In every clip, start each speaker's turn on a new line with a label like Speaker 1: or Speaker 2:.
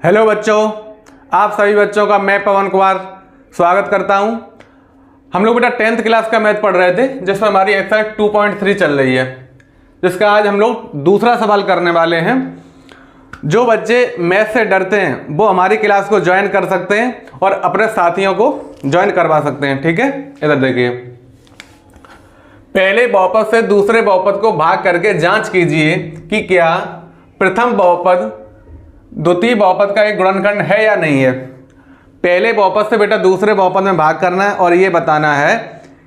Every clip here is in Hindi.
Speaker 1: हेलो बच्चों, आप सभी बच्चों का मैं पवन कुमार स्वागत करता हूं। हम लोग बेटा 10th क्लास का मैथ पढ़ रहे थे, जिसमें हमारी एक्सरसाइज 2.3 चल रही है, जिसका आज हम लोग दूसरा सवाल करने वाले हैं। जो बच्चे मैथ से डरते हैं वो हमारी क्लास को ज्वाइन कर सकते हैं और अपने साथियों को ज्वाइन करवा सकते हैं। ठीक है, इधर देखिए, पहले बहुपद से दूसरे बहुपद को भाग करके जांच कीजिए कि क्या प्रथम बहुपद द्वितीय बहुपद का एक गुणनखंड है या नहीं है। पहले बहुपद से बेटा दूसरे बहुपद में भाग करना है और ये बताना है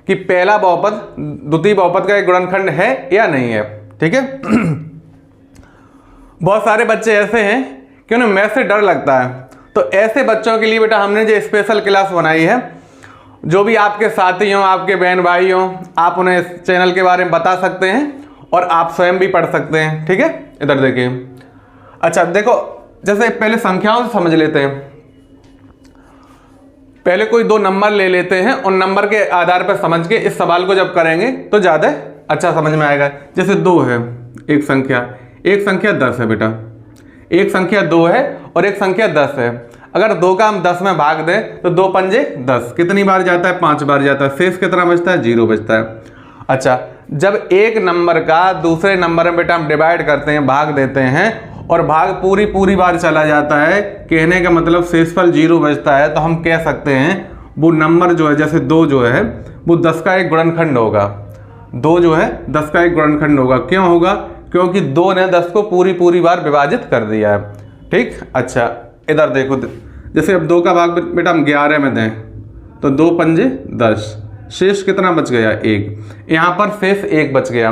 Speaker 1: कि पहला बहुपद द्वितीय बहुपद का एक गुणनखंड है या नहीं है। ठीक है। बहुत सारे बच्चे ऐसे हैं कि उन्हें मैथ से डर लगता है, तो ऐसे बच्चों के लिए बेटा हमने जो स्पेशल क्लास बनाई है, जो भी आपके साथी हों, आपके बहन भाई हों, आप उन्हें इस चैनल के बारे में बता सकते हैं और आप स्वयं भी पढ़ सकते हैं। ठीक है, इधर देखिए। अच्छा देखो, जैसे पहले संख्याओं से समझ लेते हैं। पहले कोई दो नंबर ले लेते हैं, उन नंबर के आधार पर समझ के इस सवाल को जब करेंगे तो ज़्यादा अच्छा समझ में आएगा। जैसे 2 है, एक संख्या 10 है बेटा, एक संख्या 2 है और एक संख्या 10 है। अगर 2 का हम 10 में भाग दें तो 2 पंजे 10, कितनी बार जाता है? 5 बार जाता है। शेष कितना बचता है? 0 बचता है। अच्छा, जब एक नंबर का दूसरे नंबर में बेटा हम डिवाइड करते हैं, भाग देते हैं और भाग पूरी बार चला जाता है, कहने का मतलब शेषफल 0 बचता है, तो हम कह सकते हैं वो नंबर जो है, जैसे 2 जो है वो 10 का एक गुणनखंड होगा। 2 जो है 10 का एक गुणनखंड होगा। क्यों होगा? क्योंकि 2 ने 10 को पूरी बार विभाजित कर दिया है। ठीक। अच्छा इधर देखो, जैसे अब 2 का भाग बेटा हम 11 में दें तो 2 पंजे 10, शेष कितना बच गया? 1। यहाँ पर शेष 1 बच गया,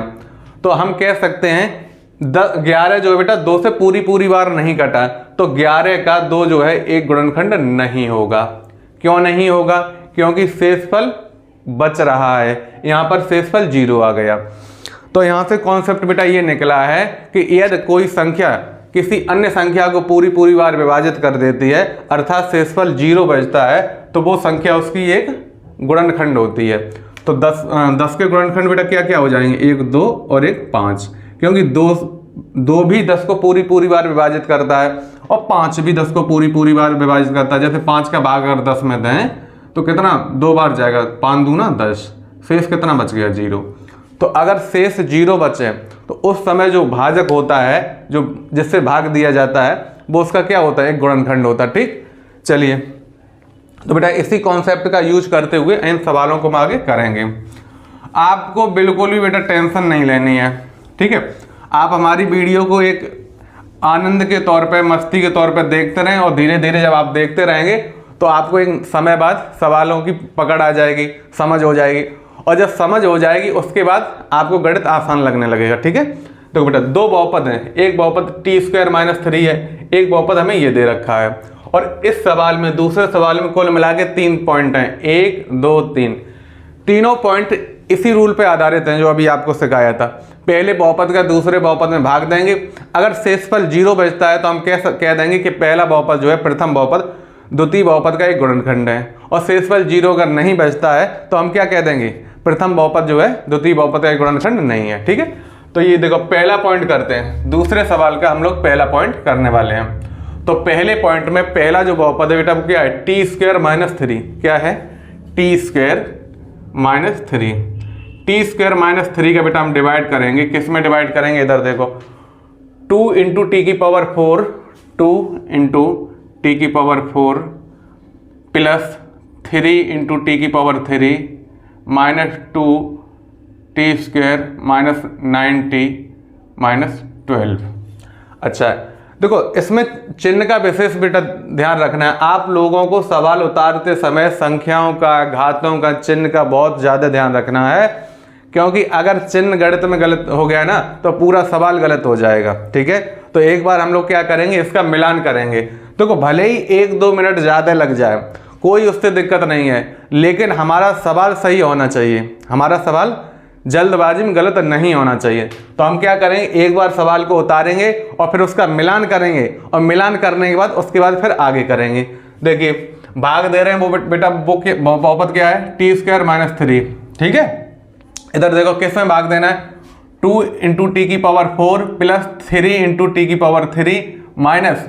Speaker 1: तो हम कह सकते हैं 11 जो है बेटा 2 से पूरी बार नहीं कटा, तो 11 का 2 जो है एक गुणनखंड नहीं होगा। क्यों नहीं होगा? क्योंकि शेषफल बच रहा है, यहाँ पर शेषफल 0 आ गया। तो यहाँ से कॉन्सेप्ट बेटा ये निकला है कि यदि कोई संख्या किसी अन्य संख्या को पूरी बार विभाजित कर देती है, अर्थात शेषफल 0 बचता है, तो वो संख्या उसकी एक गुणनखंड होती है। तो 10 के गुणनखंड बेटा क्या क्या हो जाएंगे? 1 2 और 1 5, क्योंकि 2 भी 10 को पूरी बार विभाजित करता है और 5 भी 10 को पूरी बार विभाजित करता है। जैसे 5 का भाग अगर 10 में दें तो कितना 2 बार जाएगा? 5 दूना 10, शेष कितना बच गया? 0। तो अगर शेष 0 बचे तो उस समय जो भाजक होता है, जो जिससे भाग दिया जाता है, वो उसका क्या होता है? एक गुणनखंड होता है। ठीक, चलिए, तो बेटा इसी कॉन्सेप्ट का यूज करते हुए इन सवालों को हम आगे करेंगे। आपको बिल्कुल भी बेटा टेंशन नहीं लेनी है। ठीक है, आप हमारी वीडियो को एक आनंद के तौर पे, मस्ती के तौर पे देखते रहें और धीरे धीरे जब आप देखते रहेंगे तो आपको एक समय बाद सवालों की पकड़ आ जाएगी, समझ हो जाएगी, और जब समझ हो जाएगी उसके बाद आपको गणित आसान लगने लगेगा। ठीक है, तो बेटा 2 बहुपद हैं, एक बहुपद t² - 3 है, एक बहुपद हमें ये दे रखा है, और इस सवाल में, दूसरे सवाल में कुल मिला के 3 पॉइंट हैं, 1 2 3। तीनों पॉइंट इसी रूल पे आधारित हैं जो अभी आपको सिखाया था। पहले बहुपद का दूसरे बहुपद में भाग देंगे, अगर शेषफल 0 बचता है तो हम कह देंगे कि पहला बहुपद जो है प्रथम बहुपद द्वितीय बहुपद का एक गुणनखंड है, और शेषफल 0 अगर नहीं बचता है तो हम क्या कह देंगे? प्रथम बहुपद जो है द्वितीय बहुपद का एक गुणनखंड नहीं है। ठीक है, तो ये देखो पहला पॉइंट करते हैं, दूसरे सवाल का हम लोग पहला पॉइंट करने वाले हैं। तो पहले पॉइंट में पहला जो बहुपद है बेटा वो क्या है? t² - 3। क्या है? t² - 3। t² - 3 का बेटा हम डिवाइड करेंगे, किस में डिवाइड करेंगे? इधर देखो, 2 × t⁴, 2 × t⁴ plus 3 × t⁴ -2 t² - 9t - 12। अच्छा देखो, इसमें चिन्ह का विशेष बेटा ध्यान रखना है। आप लोगों को सवाल उतारते समय संख्याओं का, घातों का, चिन्ह का बहुत ज़्यादा ध्यान रखना है, क्योंकि अगर चिन्ह गणित में गलत हो गया ना तो पूरा सवाल गलत हो जाएगा। ठीक है, तो एक बार हम लोग क्या करेंगे, इसका मिलान करेंगे। देखो भले ही 1-2 मिनट ज़्यादा लग जाए, कोई उससे दिक्कत नहीं है, लेकिन हमारा सवाल सही होना चाहिए, हमारा सवाल जल्दबाजी में गलत नहीं होना चाहिए। तो हम क्या करेंगे, एक बार सवाल को उतारेंगे और फिर उसका मिलान करेंगे, और मिलान करने के बाद उसके बाद फिर आगे करेंगे। देखिए भाग दे रहे हैं वो बेटा, वो बहुपद क्या है? t² - 3। ठीक है, इधर देखो किस में भाग देना है? 2 × t⁴ plus 3 × t⁴ minus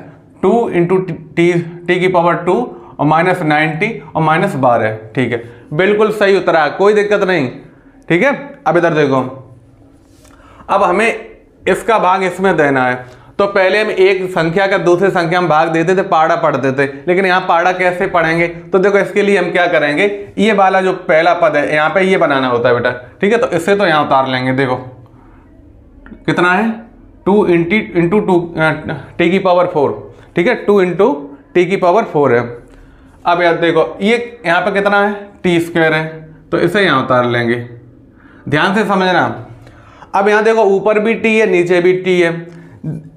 Speaker 1: 2 into T की पावर 2 और माइनस 90 और माइनस 12, ठीक है, बिल्कुल सही उत्तर है, कोई दिक्कत नहीं, ठीक है। अब इधर देखो, अब हमें इसका भाग इसमें देना है, तो पहले हम एक संख्या का दूसरे संख्या में भाग देते थे, पाड़ा पढ़ते थे, लेकिन यहाँ पाड़ा कैसे पढ़ेंगे, तो देखो इसके लिए हम क्या करेंगे, ये वाला जो पहला पद है यहाँ पे ये बनाना होता है बेटा, ठीक है, तो इससे तो यहाँ उतार लेंगे, देखो कितना है 2 इंटू टू टी की पावर 4, ठीक है, 2 इंटू टी की पावर 4 है। अब यार देखो ये यहाँ पे कितना है टी स्क्वायर है, तो इसे यहाँ उतार लेंगे, ध्यान से समझना। अब यहाँ देखो ऊपर भी टी है नीचे भी टी है,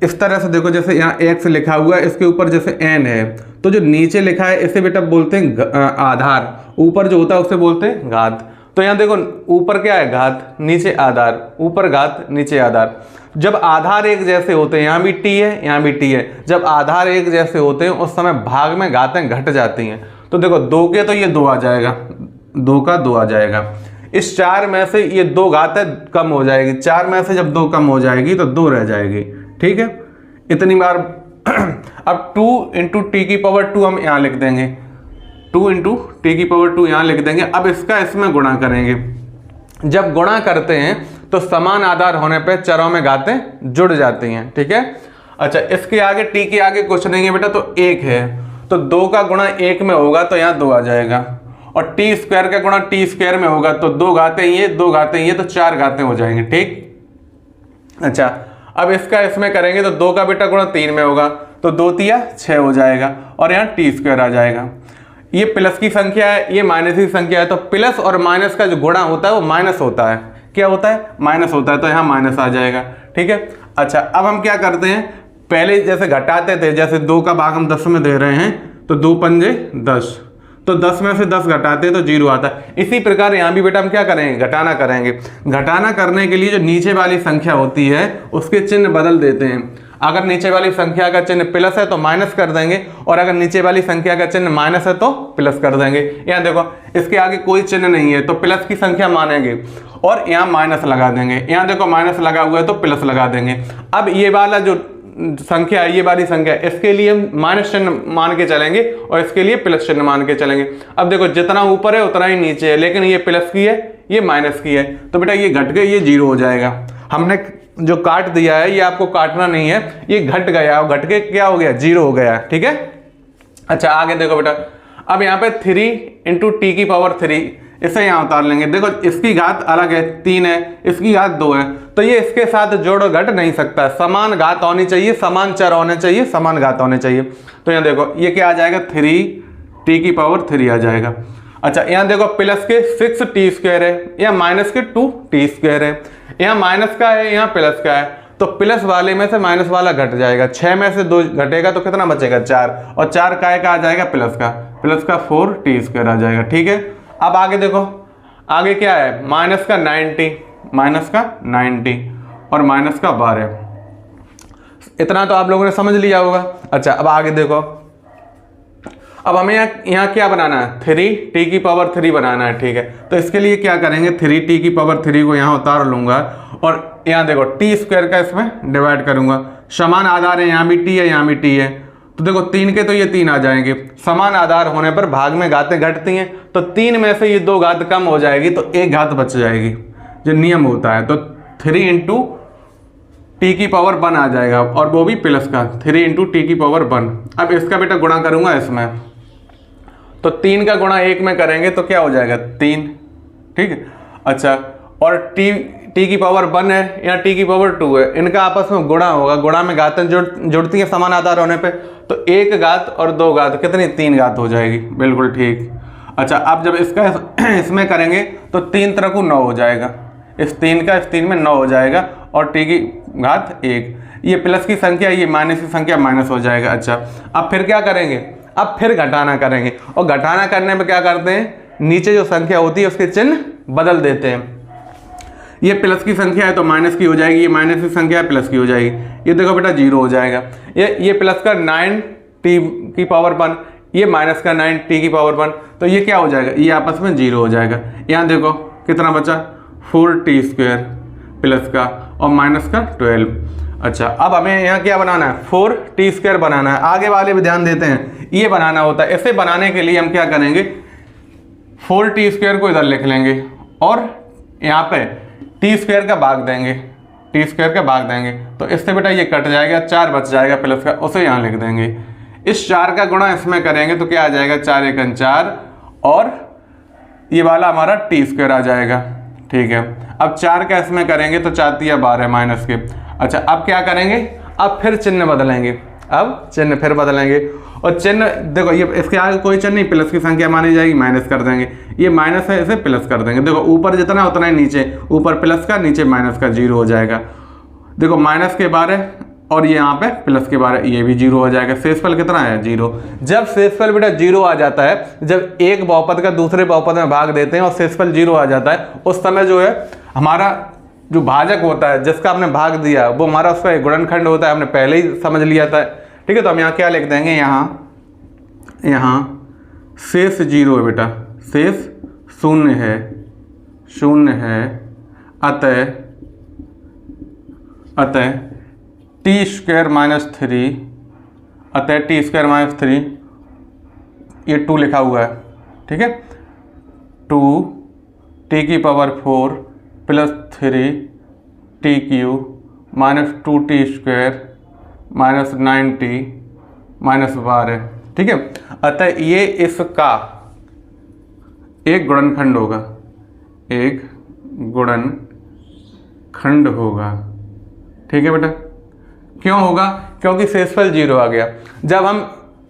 Speaker 1: इस तरह से देखो, जैसे यहाँ x लिखा हुआ है, इसके ऊपर जैसे n है, तो जो नीचे लिखा है इसे बेटा बोलते हैं आधार, ऊपर जो होता है उसे बोलते हैं घात। तो यहाँ देखो ऊपर क्या है घात, नीचे आधार, ऊपर घात नीचे आधार। जब आधार एक जैसे होते हैं, यहाँ भी टी है यहाँ भी टी है, जब आधार एक जैसे होते हैं उस समय भाग में घातें घट जाती हैं। तो देखो 2 के तो ये 2 आ जाएगा, 2 का 2 आ जाएगा, इस 4 में से ये 2 घातें कम हो जाएगी, 4 में से जब 2 कम हो जाएगी तो 2 रह जाएगी, ठीक है, इतनी बार। अब 2 इंटू टी की पावर 2 हम यहाँ लिख देंगे, 2 इंटू टी की पावर 2 यहाँ लिख देंगे। अब इसका इसमें गुणा करेंगे, जब गुणा करते हैं तो समान आधार होने पे चरों में घातें जुड़ जाती हैं, ठीक है। अच्छा इसके आगे टी के आगे कुछ नहीं है बेटा, तो 1 है, तो 2 का गुणा 1 में होगा तो यहाँ 2 आ जाएगा, और टी स्क्वायर का गुणा टी स्क्वायर में होगा तो 2 घातें ये 2 घातें ये, तो 4 घातें हो जाएंगे, ठीक। अच्छा अब इसका इसमें करेंगे तो 2 का बेटा गुणा 3 में होगा, तो 2 तिया 6 हो जाएगा, और यहाँ टी स्क्वायर आ जाएगा। ये प्लस की संख्या है, ये माइनस की संख्या है, तो प्लस और माइनस का जो गुणा होता है वो माइनस होता है, क्या होता है माइनस होता है, तो यहाँ माइनस आ जाएगा, ठीक है। अच्छा अब हम क्या करते हैं, पहले जैसे घटाते थे, जैसे 2 का भाग हम 10 में दे रहे हैं, तो 2 पंजे 10, तो 10 में से 10 घटाते तो 0 आता है। इसी प्रकार यहाँ भी बेटा हम क्या करेंगे, घटाना करेंगे। घटाना करने के लिए जो नीचे वाली संख्या होती है उसके चिन्ह बदल देते हैं। अगर नीचे वाली संख्या का चिन्ह प्लस है तो माइनस कर देंगे, और अगर नीचे वाली संख्या का चिन्ह माइनस है तो प्लस कर देंगे। यहाँ देखो इसके आगे कोई चिन्ह नहीं है तो प्लस की संख्या मानेंगे, और यहाँ माइनस लगा देंगे। यहाँ देखो माइनस लगा हुआ है तो प्लस लगा देंगे। अब ये वाला जो संख्या है, ये वाली संख्या, इसके लिए हम माइनस चिन्ह मान के चलेंगे और इसके लिए प्लस चिन्ह मान के चलेंगे। अब देखो जितना ऊपर है उतना ही नीचे है, लेकिन ये प्लस की है ये माइनस की है, तो बेटा ये घट के ये 0 हो जाएगा। हमने जो काट दिया है ये आपको काटना नहीं है, ये घट गया और घट के क्या हो गया 0 हो गया, ठीक है। अच्छा आगे देखो बेटा, अब यहाँ पे 3 इंटू टी की पावर 3, इसे यहाँ उतार लेंगे। देखो इसकी घात अलग है 3 है, इसकी घात 2 है, तो ये इसके साथ जोड़ घट नहीं सकता, समान घात होनी चाहिए, समान चर होने चाहिए, समान घात होने चाहिए। तो यहाँ देखो ये क्या आ जाएगा 3 टी की पावर 3 आ जाएगा। अच्छा यहाँ देखो प्लस के 6 टी स्क्वायर है, यहाँ माइनस के 2 टी स्क्वायर है, यहाँ माइनस का है यहाँ प्लस का है, तो प्लस वाले में से माइनस वाला घट जाएगा, 6 में से 2 घटेगा तो कितना बचेगा 4, और 4 का आ जाएगा प्लस का 4 टी स्क्वायर आ जाएगा, ठीक है। अब आगे देखो आगे क्या है, माइनस का 90 और माइनस का 12, इतना तो आप लोगों ने समझ लिया होगा। अच्छा अब आगे देखो, अब हमें यहाँ क्या बनाना है, 3 टी की पावर 3 बनाना है, ठीक है। तो इसके लिए क्या करेंगे, 3 टी की पावर 3 को यहाँ उतार लूंगा, और यहाँ देखो टी स्क्वायर का इसमें डिवाइड करूंगा। समान आधार है, यहाँ भी टी है यहाँ भी टी है, तो देखो 3 के तो ये 3 आ जाएंगे। समान आधार होने पर भाग में घातें घटती हैं, तो 3 में से ये 2 घात कम हो जाएगी तो 1 घात बच जाएगी, जो नियम होता है। तो 3 इंटू टी की पावर 1 आ जाएगा, और वो भी प्लस का 3 इंटू टी की पावर 1। अब इसका बेटा गुणा करूंगा इसमें, तो 3 का गुणा 1 में करेंगे तो क्या हो जाएगा 3, ठीक है। अच्छा और टी की पावर 1 है या टी की पावर 2 है, इनका आपस में गुणा होगा, गुणा में घातें जुड़ती हैं समान आधार होने पे, तो 1 घात और 2 घात कितनी 3 घात हो जाएगी, बिल्कुल ठीक। अच्छा अब जब इसका इसमें करेंगे तो 3 तरह को 9 हो जाएगा, इस 3 का इस 3 में 9 हो जाएगा, और टी की घात 1, ये प्लस की संख्या ये माइनस की संख्या माइनस हो जाएगा। अच्छा अब फिर क्या करेंगे, अब फिर घटाना करेंगे, और घटाना करने में क्या करते हैं, नीचे जो संख्या होती है उसके चिन्ह बदल देते हैं। ये प्लस की संख्या है तो माइनस की हो जाएगी, ये माइनस की संख्या है प्लस की हो जाएगी। ये देखो बेटा 0 हो जाएगा। ये प्लस का 9 टी की पावर 1, ये माइनस का 9 टी की पावर 1, तो ये क्या हो जाएगा, ये आपस में 0 हो जाएगा। यहाँ देखो कितना बचा 4 टी स्क्वायर प्लस का और माइनस का 12। अच्छा, अब हमें यहाँ क्या बनाना है, 4t² बनाना है। आगे वाले भी ध्यान देते हैं, ये बनाना होता है। इसे बनाने के लिए हम क्या करेंगे, 4t² को इधर लिख लेंगे और यहाँ पे t² का भाग देंगे, t² का भाग देंगे तो इससे बेटा ये कट जाएगा, 4 बच जाएगा प्लस का, उसे यहाँ लिख देंगे। इस 4 का गुणा इसमें करेंगे तो क्या आ जाएगा, 4 एकन 4 और ये वाला हमारा t² आ जाएगा। ठीक है, अब 4 का इसमें करेंगे तो 4 तिया 12 माइनस के। अच्छा, अब क्या करेंगे, अब फिर चिन्ह बदलेंगे, अब चिन्ह फिर बदलेंगे और चिन्ह देखो ये इसके आगे कोई चिन्ह नहीं, प्लस की संख्या मानी जाएगी, माइनस कर देंगे। ये माइनस है, इसे प्लस कर देंगे। देखो ऊपर जितना उतना ही नीचे, ऊपर प्लस का नीचे माइनस का, 0 हो जाएगा। देखो माइनस के 12 और ये यहाँ पे प्लस के 12, ये भी 0 हो जाएगा। शेषफल कितना है, 0। जब शेषफल बेटा 0 आ जाता है, जब एक बहुपद का दूसरे बहुपद में भाग देते हैं और शेषफल 0 आ जाता है, उस समय जो है हमारा जो भाजक होता है जिसका हमने भाग दिया वो हमारा उसका एक गुणनखंड होता है, हमने पहले ही समझ लिया था। ठीक है, तो हम यहाँ क्या लिख देंगे, यहाँ शेष 0 है बेटा, शेष 0 है, अतः t² माइनस 3, अतः t² माइनस 3, ये 2 लिखा हुआ है। ठीक है, 2t⁴ plus 3t³ minus 2t² minus 9t minus 12। ठीक है, अतः ये इसका एक गुणनखंड होगा, एक गुणनखंड होगा। ठीक है बेटा, क्यों होगा, क्योंकि शेषफल 0 आ गया। जब हम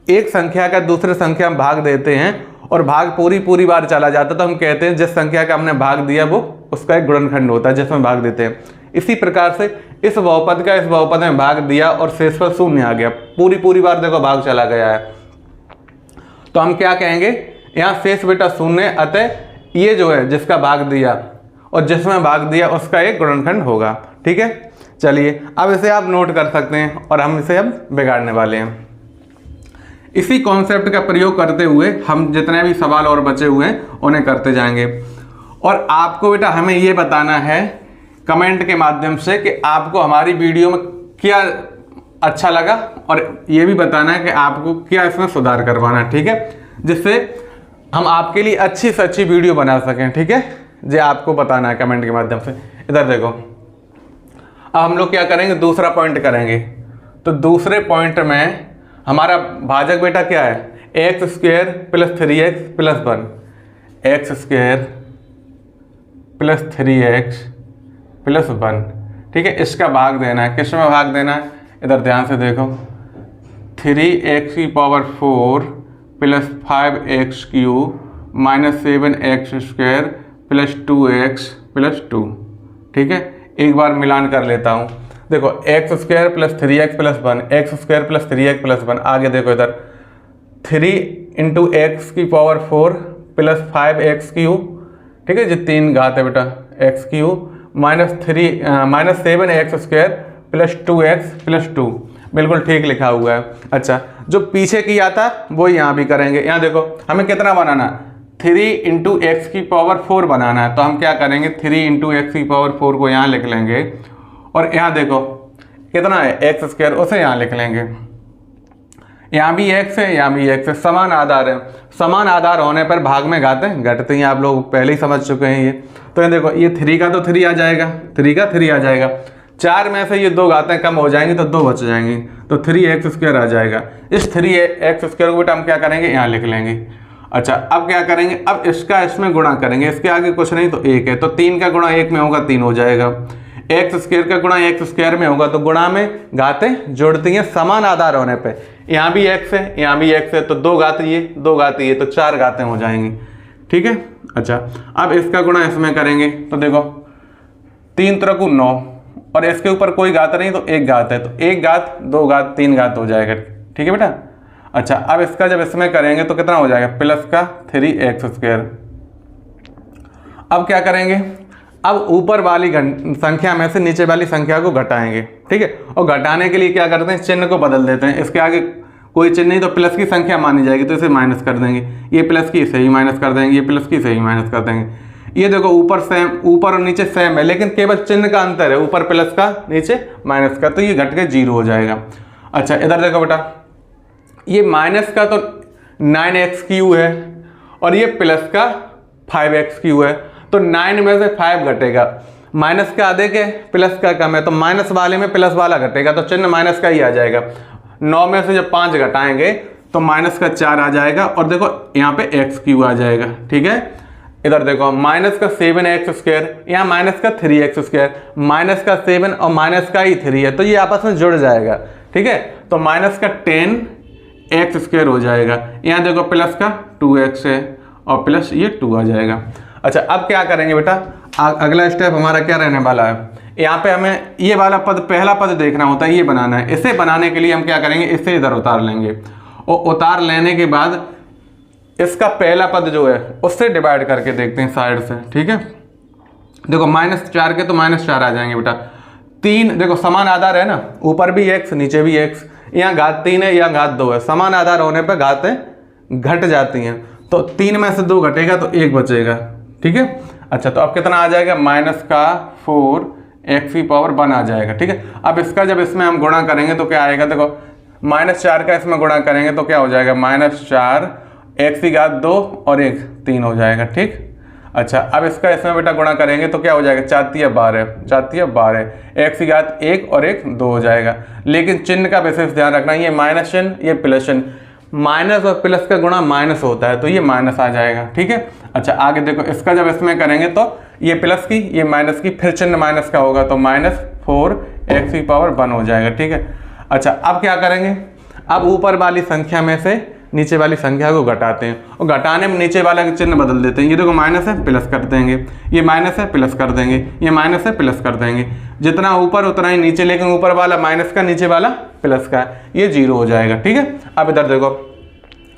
Speaker 1: एक संख्या का दूसरे संख्या में भाग देते हैं और भाग पूरी बार चला जाता है तो हम कहते हैं जिस संख्या का हमने भाग दिया वो उसका एक गुणनखंड होता है जिसमें भाग देते हैं। इसी प्रकार से इस बहुपद का इस बहुपद में भाग दिया और शेषफल 0 आ गया, पूरी बार देखो भाग चला गया है, तो हम क्या कहेंगे, यहाँ शेष बेटा 0, अतः ये जो है जिसका भाग दिया और जिसमें भाग दिया उसका एक गुणनखंड होगा। ठीक है, चलिए अब इसे आप नोट कर सकते हैं और हम इसे अब बिगाड़ने वाले हैं। इसी कॉन्सेप्ट का प्रयोग करते हुए हम जितने भी सवाल और बचे हुए हैं उन्हें करते जाएंगे। और आपको बेटा हमें ये बताना है कमेंट के माध्यम से कि आपको हमारी वीडियो में क्या अच्छा लगा और ये भी बताना है कि आपको क्या इसमें सुधार करवाना है। ठीक है, जिससे हम आपके लिए अच्छी से अच्छी वीडियो बना सकें। ठीक है, जो आपको बताना है कमेंट के माध्यम से। इधर देखो, अब हम लोग क्या करेंगे, दूसरा पॉइंट करेंगे। तो दूसरे पॉइंट में हमारा भाजक बेटा क्या है, x² plus 3x plus 1, x² plus 3x plus 1। ठीक है, इसका भाग देना है, किस में भाग देना है, इधर ध्यान से देखो, 3x⁴ plus 5x³ minus 7x² plus 2x plus 2। ठीक है, एक बार मिलान कर लेता हूँ। देखो x² plus 3x plus 1, x² plus 3x plus 1। आगे देखो इधर 3 × x⁴ प्लस 5x³ ठीक है, जो 3 घात है बेटा x³ minus 7x² plus 2x plus 2। बिल्कुल ठीक लिखा हुआ है। अच्छा, जो पीछे किया था वो यहाँ भी करेंगे। यहाँ देखो हमें कितना बनाना है, 3 × x⁴ बनाना है। तो हम क्या करेंगे, 3 × x⁴ को यहाँ लिख लेंगे और यहाँ देखो कितना है x², उसे यहाँ लिख लेंगे। यहाँ भी x है, यहाँ भी x है, समान आधार है। समान आधार होने पर भाग में घातें घटते हैं, आप लोग पहले ही समझ चुके हैं ये। तो ये देखो, ये 3 का तो 3 आ जाएगा, 3 का 3 आ जाएगा। 4 में से ये 2 घातें कम हो जाएंगी तो 2 बच जाएंगी, तो 3x² आ जाएगा। इस 3x² को बेटा हम क्या करेंगे, यहाँ लिख लेंगे। अच्छा, अब क्या करेंगे, अब इसका इसमें गुणा करेंगे, इसके आगे कुछ नहीं तो 1 है, तो 3 का गुणा 1 में होगा 3 हो जाएगा। x² का गुणा x² में होगा, तो गुणा में घातें जुड़ती हैं समान आधार होने पे। यहाँ भी x है, यहाँ भी x है, तो 2 घात ये 2 घात ये, तो 4 घातें हो जाएंगी। ठीक है, अच्छा अब इसका गुणा इसमें करेंगे तो देखो 3 × 9 और इसके ऊपर कोई घात नहीं तो 1 घात है, तो 1 घात 2 घात 3 घात हो जाएगा। ठीक है बेटा, अच्छा अब इसका जब इसमें करेंगे तो कितना हो जाएगा, प्लस का 3x²। अब क्या करेंगे, अब ऊपर वाली संख्या में से नीचे वाली संख्या को घटाएंगे। ठीक है, और घटाने के लिए क्या करते हैं, चिन्ह को बदल देते हैं। इसके आगे कोई चिन्ह नहीं तो प्लस की संख्या मानी जाएगी, तो इसे माइनस कर देंगे। ये प्लस की इसे ही माइनस कर देंगे, ये प्लस की इसे ही माइनस कर देंगे। ये देखो ऊपर सेम, ऊपर और नीचे सेम है, लेकिन केवल चिन्ह का अंतर है, ऊपर प्लस का नीचे माइनस का, तो ये घट के 0 हो जाएगा। अच्छा इधर देखो बेटा, ये माइनस का तो 9x³ है और ये प्लस का 5x³ है, तो 9 में से 5 घटेगा, माइनस का आधे के प्लस का कम है, तो माइनस वाले में प्लस वाला घटेगा, तो चिन्ह माइनस का ही आ जाएगा। 9 में से जब 5 घटाएंगे तो माइनस का 4 आ जाएगा, और देखो यहाँ पे x³ आ जाएगा। ठीक है, इधर देखो माइनस का 7x², यहाँ माइनस का 3x², माइनस का 7 और माइनस का ही 3 है, तो ये आपस में जुड़ जाएगा। ठीक है, तो माइनस का 10x² हो जाएगा। यहाँ देखो प्लस का 2x है और प्लस ये 2 आ जाएगा। अच्छा अब क्या करेंगे बेटा, अगला स्टेप हमारा क्या रहने वाला है, यहाँ पे हमें ये वाला पद, पहला पद देखना होता है, ये बनाना है। इसे बनाने के लिए हम क्या करेंगे, इसे इधर उतार लेंगे, और उतार लेने के बाद इसका पहला पद जो है उससे डिवाइड करके देखते हैं साइड से। ठीक है, देखो -4 के तो -4 आ जाएंगे बेटा। 3 देखो समान आधार है ना, ऊपर भी x नीचे भी x, यहाँ घात 3 है यहाँ घात 2 है, समान आधार होने पर घातें घट जाती हैं, तो 3 में से 2 घटेगा तो 1 बचेगा। ठीक है, अच्छा तो अब कितना आ जाएगा, -4x⁴ आ जाएगा। ठीक है, अब इसका जब इसमें हम गुणा करेंगे तो क्या आएगा, देखो -4 का इसमें गुणा करेंगे तो क्या हो जाएगा, -4 x⁴ और 1 3 हो जाएगा। ठीक, अच्छा अब इसका इसमें बेटा गुणा करेंगे तो क्या हो जाएगा, 4×3=12 x⁴ 1 और 1 2 हो जाएगा। लेकिन चिन्ह का विशेष ध्यान रखना, ये माइनस चिन्ह ये प्लस चिन्ह, माइनस और प्लस का गुणा माइनस होता है, तो ये माइनस आ जाएगा। ठीक है, अच्छा आगे देखो इसका जब इसमें करेंगे तो ये प्लस की ये माइनस की, फिर चिन्ह माइनस का होगा, तो -4x⁴ हो जाएगा। ठीक है, अच्छा अब क्या करेंगे, अब ऊपर वाली संख्या में से नीचे वाली संख्या को घटाते हैं, और घटाने में नीचे वाला चिन्ह बदल देते हैं। ये देखो माइनस है प्लस कर देंगे, ये माइनस है प्लस कर देंगे, ये माइनस है प्लस कर देंगे, जितना ऊपर उतना ही नीचे, लेकिन ऊपर वाला माइनस का नीचे वाला प्लस का, ये 0 हो जाएगा। ठीक है, अब इधर देखो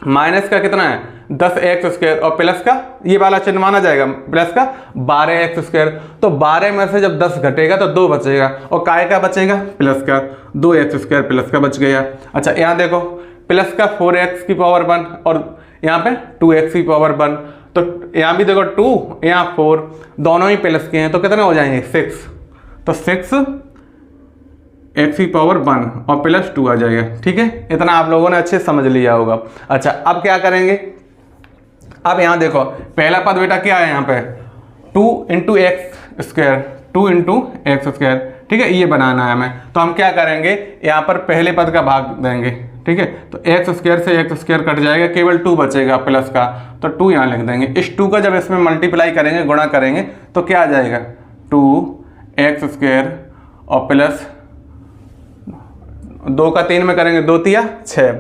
Speaker 1: माइनस का कितना है 10x² और प्लस का ये वाला चिन्ह माना जाएगा प्लस का 12x², तो 12 में से जब 10 घटेगा तो 2 बचेगा, और काय का बचेगा, प्लस का, 2x² प्लस का बच गया। अच्छा यहाँ देखो प्लस का 4x⁴ और यहाँ पे 2x⁴, तो यहाँ भी देखो 2 यहाँ 4 दोनों ही प्लस के हैं, तो कितने हो जाएंगे 6, तो 6x⁴ और प्लस 2 आ जाएगा। ठीक है, इतना आप लोगों ने अच्छे समझ लिया होगा। अच्छा अब क्या करेंगे, अब यहाँ देखो पहला पद बेटा क्या है, यहाँ पे 2 × x², 2 × x²। ठीक है, ये बनाना है हमें, तो हम क्या करेंगे, यहाँ पर पहले पद का भाग देंगे। ठीक है, तो x² से x² कट जाएगा, केवल 2 बचेगा प्लस का, तो 2 यहाँ लिख देंगे। इस 2 का जब इसमें मल्टीप्लाई करेंगे, गुणा करेंगे, तो क्या आ जाएगा, 2x² और प्लस 2 का 3 में करेंगे, 2 × 6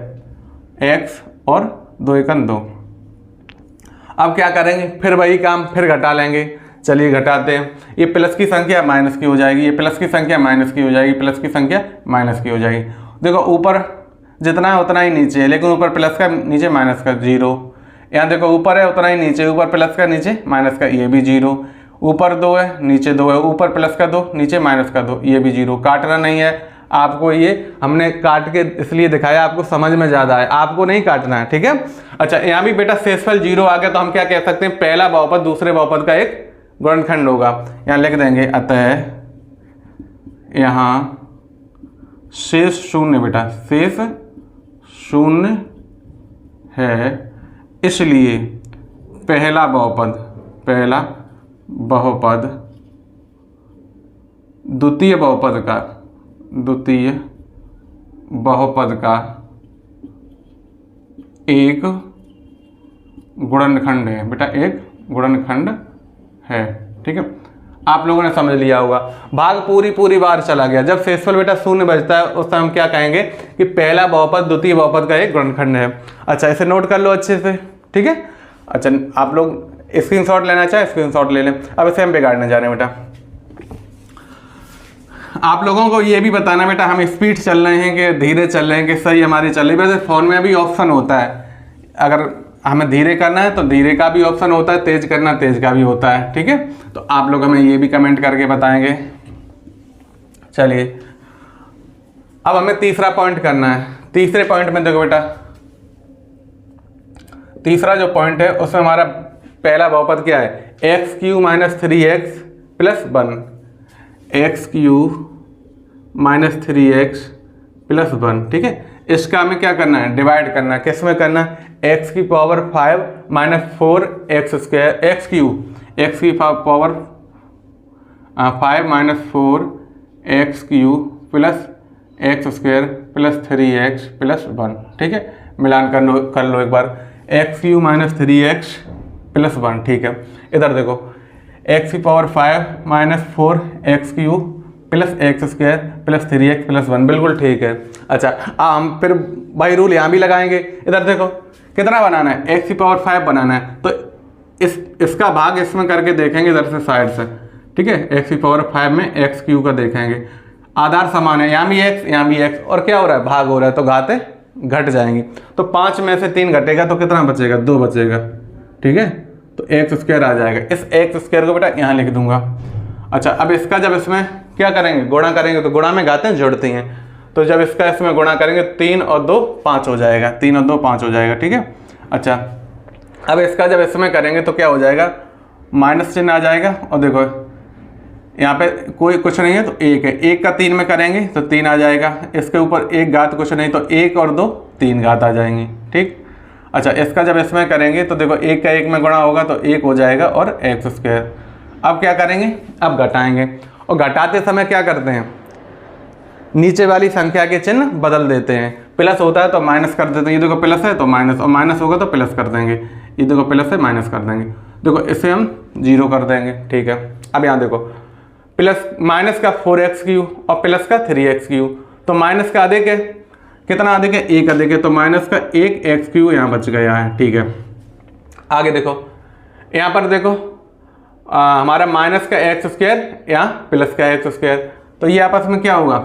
Speaker 1: x और 2 × 2। अब क्या करेंगे, फिर वही काम, फिर घटा लेंगे। चलिए घटाते हैं, ये प्लस की संख्या माइनस की हो जाएगी, ये प्लस की संख्या माइनस की हो जाएगी, प्लस की संख्या माइनस की हो जाएगी। देखो ऊपर जितना है उतना ही नीचे है, लेकिन ऊपर प्लस का नीचे माइनस का 0। यहाँ देखो ऊपर है उतना ही नीचे, ऊपर प्लस का नीचे माइनस का, ये भी 0। ऊपर 2 है नीचे 2 है, ऊपर प्लस का 2 नीचे माइनस का 2, ये भी 0। काटना नहीं है आपको, ये हमने काट के इसलिए दिखाया आपको समझ में ज़्यादा है, आपको नहीं काटना है। ठीक है, अच्छा यहाँ भी बेटा शेषफल 0 आ गया, तो हम क्या कह सकते हैं, पहला बहुपद दूसरे बहुपद का एक गुणनखंड होगा। यहाँ लिख देंगे, अतः यहाँ शेष 0 बेटा, शेष 0 है, इसलिए पहला बहुपद द्वितीय बहुपद का एक गुणनखंड है बेटा, एक गुणनखंड है। ठीक है, आप लोगों ने समझ लिया होगा। भाग पूरी बार चला गया, जब शेषफल बेटा 0 बचता है उस टाइम हम क्या कहेंगे कि पहला बहुपद द्वितीय बहुपद का एक गुणनखंड है। अच्छा इसे नोट कर लो अच्छे से। ठीक है, अच्छा आप लोग स्क्रीनशॉट लेना चाहे स्क्रीनशॉट ले लें। अब इसे हम बिगाड़ने जा रहे हैं बेटा। आप लोगों को ये भी बताना बेटा, हम स्पीड चल रहे हैं कि धीरे चल रहे हैं कि सही हमारी चल रही है। वैसे फ़ोन में भी ऑप्शन होता है, अगर हमें धीरे करना है तो धीरे का भी ऑप्शन होता है, तेज करना तेज का भी होता है। ठीक है, तो आप लोग हमें ये भी कमेंट करके बताएंगे। चलिए अब हमें तीसरा पॉइंट करना है। तीसरे पॉइंट में देखो बेटा, तीसरा जो पॉइंट है उसमें हमारा पहला बहुपद क्या है, x cube minus 3x plus 1, x cube minus 3x plus 1, ठीक है। इसका हमें क्या करना है, डिवाइड करना है। किस में करना है, एक्स की power 5 minus 4x square, x की power 5 minus 4x cube plus x square plus 3x plus 1, ठीक है। मिलान कर लो एक बार, x cube minus 3x plus 1, ठीक है। इधर देखो, एक्स की power 5 minus 4x cube plus x square plus 3x plus 1, बिल्कुल ठीक है। अच्छा, हम फिर बाई रूल यहाँ भी लगाएंगे। इधर देखो कितना बनाना है, एक्स की पावर 5 बनाना है, तो इसका भाग इसमें करके देखेंगे इधर से साइड से, ठीक है। एक्स की पावर 5 में एक्स क्यू का देखेंगे, आधार समान है, यहाँ भी एक्स यहाँ भी एक्स, और क्या हो रहा है, भाग हो रहा है, तो घातें घट जाएंगी। तो 5 में से 3 घटेगा तो कितना बचेगा, 2 बचेगा, ठीक है। तो एक्स स्क्वायर आ जाएगा। इस एक्स स्क्वायर को बेटा यहाँ लिख दूंगा। अच्छा, अब इसका जब इसमें क्या करेंगे, गुणा करेंगे, तो गुणा में घातें जुड़ती हैं, तो जब इसका इसमें गुणा करेंगे 3 और 2 5 हो जाएगा, 3 और 2 5 हो जाएगा, ठीक है। अच्छा, अब इसका जब इसमें करेंगे तो क्या हो जाएगा, माइनस चिन्ह आ जाएगा, और देखो यहाँ पे कोई कुछ नहीं है तो 1 है, 1 का 3 में करेंगे तो 3 आ जाएगा, इसके ऊपर 1 घात कुछ नहीं तो 1 और 2 3 घात आ जाएंगी, ठीक। अच्छा, इसका जब इसमें करेंगे तो देखो 1 का 1 में गुणा होगा तो 1 हो जाएगा और एक्स स्क्वायर। अब क्या करेंगे, अब घटाएंगे, और घटाते समय क्या करते हैं, नीचे वाली संख्या के चिन्ह बदल देते हैं। प्लस होता है तो माइनस कर देते हैं, ये देखो प्लस है तो माइनस, और माइनस होगा तो प्लस कर देंगे, ये देखो प्लस है माइनस कर देंगे, देखो इसे हम 0 कर देंगे, ठीक है। अब यहाँ देखो प्लस माइनस का 4x क्यू और प्लस का 3x क्यू, तो माइनस का अधिक है, कितना अधिक है, 1 अधिक है, तो माइनस का 1x क्यू यहाँ बच गया है, ठीक है। आगे देखो, यहाँ पर देखो हमारा माइनस का एक्स स्क्वायर यहाँ प्लस का एक्स स्क्वायर, तो ये आपस में क्या होगा,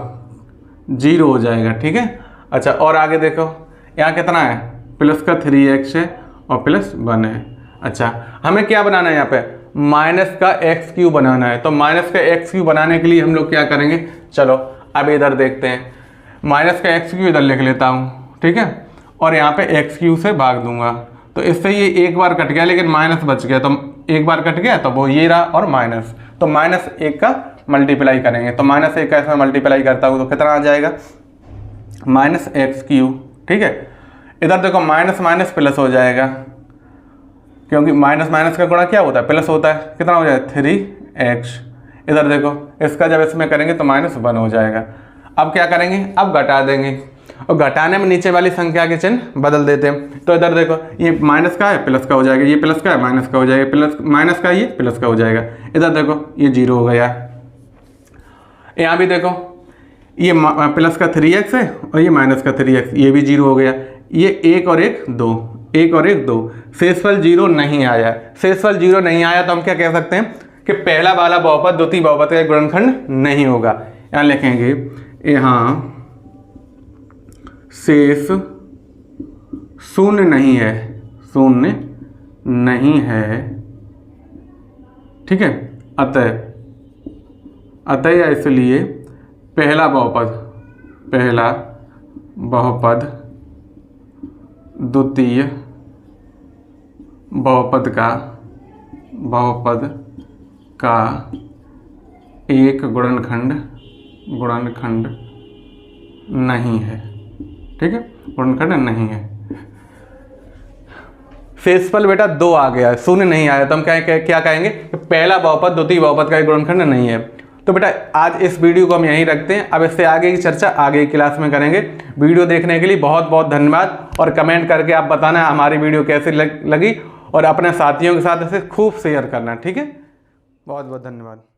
Speaker 1: 0 हो जाएगा, ठीक है। अच्छा, और आगे देखो यहाँ कितना है, प्लस का 3x है और प्लस 1 है। अच्छा, हमें क्या बनाना है, यहाँ पे माइनस का एक्स क्यू बनाना है, तो माइनस का एक्स क्यू बनाने के लिए हम लोग क्या करेंगे, चलो अब इधर देखते हैं, माइनस का एक्स क्यू इधर लिख लेता हूँ, ठीक है, और यहाँ पे एक्स क्यू से भाग दूंगा, तो इससे ये एक बार कट गया लेकिन माइनस बच गया, तो एक बार कट गया तो वो ये रहा, और माइनस, तो माइनस 1 का मल्टीप्लाई करेंगे, तो माइनस 1 का इसमें मल्टीप्लाई करता हूँ तो कितना आ जाएगा, माइनस एक्स क्यू, ठीक है। इधर देखो माइनस माइनस प्लस हो जाएगा, क्योंकि माइनस माइनस का गुणा क्या होता है, प्लस होता है, कितना हो जाएगा 3x। इधर देखो इसका जब इसमें करेंगे तो -1 हो जाएगा। अब क्या करेंगे, अब घटा देंगे, और घटाने में नीचे वाली संख्या के चिन्ह बदल देते हैं। तो इधर देखो ये माइनस का है प्लस का हो जाएगा, ये प्लस का है माइनस का हो जाएगा, प्लस माइनस का ये प्लस का हो जाएगा। इधर देखो ये 0 हो गया। यहाँ भी देखो ये प्लस का 3x है और ये माइनस का 3x, ये भी 0 हो गया। ये 1 और 1 2, 1 और 1 2, शेषफल 0 नहीं आया। शेषफल 0 नहीं आया तो हम क्या कह सकते हैं कि पहला वाला बहुपद द्वितीय बहुपद का गुणनखंड नहीं होगा। यहाँ लिखेंगे, यहाँ शेष शून्य नहीं है, शून्य नहीं है, ठीक है। अतः या इसलिए पहला बहुपद द्वितीय बहुपद का एक गुणनखंड नहीं है, ठीक है, गुणनखंड नहीं है। शेषफल बेटा 2 आ गया है, शून्य नहीं आया, तो हम क्या कहेंगे कि पहला बहुपद द्वितीय बहुपद का एक गुणनखंड नहीं है। तो बेटा आज इस वीडियो को हम यहीं रखते हैं, अब इससे आगे की चर्चा आगे की क्लास में करेंगे। वीडियो देखने के लिए बहुत बहुत धन्यवाद, और कमेंट करके आप बताना हमारी वीडियो कैसी लगी, और अपने साथियों के साथ इसे खूब शेयर करना, ठीक है। बहुत बहुत धन्यवाद।